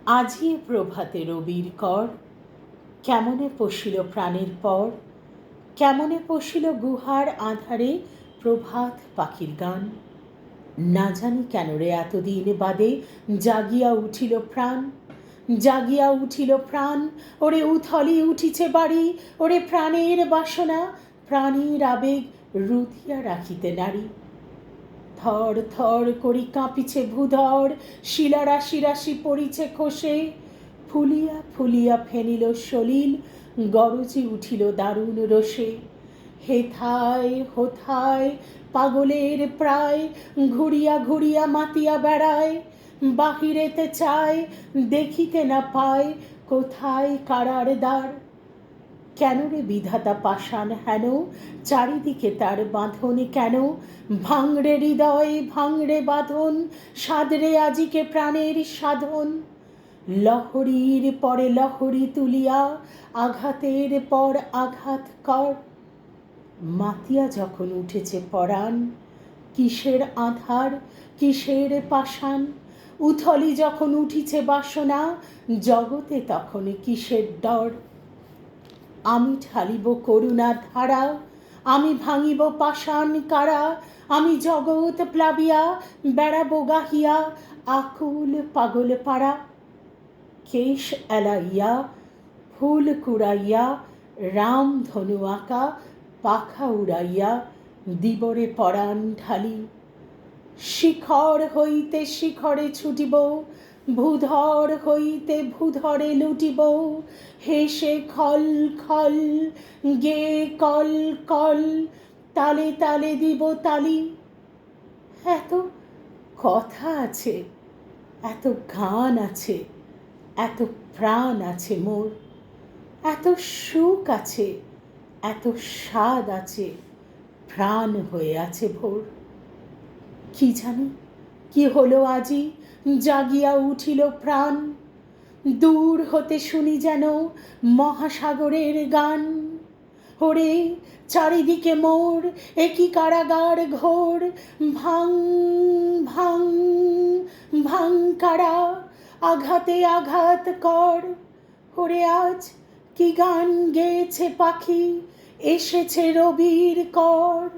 আজি প্রভাতে রবির কর, কেমনে পশিল প্রাণের পর, কেমনে পশিল গুহার আঁধারে প্রভাত পাখির গান। না জানি কেন রে এতদিন বাদে জাগিয়া উঠিল প্রাণ, জাগিয়া উঠিল প্রাণ। ওরে উথলি উঠিছে বাড়ি, ওরে প্রাণের বাসনা, প্রাণের আবেগ রুধিয়া রাখিতে নারী। থর থর করি কাঁপিছে ভূধর, শিলারাশি রাশি পড়িছে খসে, ফুলিয়া ফুলিয়া ফেনিল সলিল, গরজি উঠিল দারুণ রোষে। হেথায় হোথায় পাগলের প্রায়, ঘুরিয়া ঘুরিয়া মাতিয়া বেড়ায়, বাহিরেতে চায় দেখিতে না পায় কোথায় কারার দ্বার। কেন রে বিধাতা পাষাণ হেন, চারিদিকে তার বাঁধন কেন? ভাঙড়ে হৃদয় ভাঙড়ে বাঁধন, সাদরে আজিকে প্রাণের সাধন। লহরীর পরে লহরী তুলিয়া, আঘাতের পর আঘাত কর। মাতিয়া যখন উঠেছে পরাণ, কিসের আধার কিসের পাষাণ। উথলি যখন উঠিছে বাসনা, জগতে তখন কিসের ডর। আমি ঢালিব করুণার ধারা, আমি ভাঙিব পাষাণ কারা, আমি জগৎ প্লাবিয়া বেড়াবো গাহিয়া আকুল পাগল পাড়া। কেশ এলাইয়া ফুল কুড়াইয়া, রাম ধনু আঁকা পাখা উড়াইয়া দিবরে পরাণ ঢালি। শিখর হইতে শিখরে ছুটিব, ভূধর হইতে ভূধরে লুটিব, হেসে খল খল গে কল কল, তালে তালে দিব তালি। এত কথা আছে, এত গান আছে, এত প্রাণ আছে মোর, এত সুখ আছে, এত স্বাদ আছে, প্রাণ হয়ে আছে ভোর। কি জানি কি হলো আজি, জাগিয়া উঠিল প্রাণ, দূর হতে শুনি যেন মহাসাগরের গান। ওরে চারিদিকে মোর একই কারাগার ঘোর, ভাঙ ভাঙ ভাঙ কারা, আঘাতে আঘাত কর। ওরে আজ কি গান গেয়েছে পাখি, এসেছে রবির কর।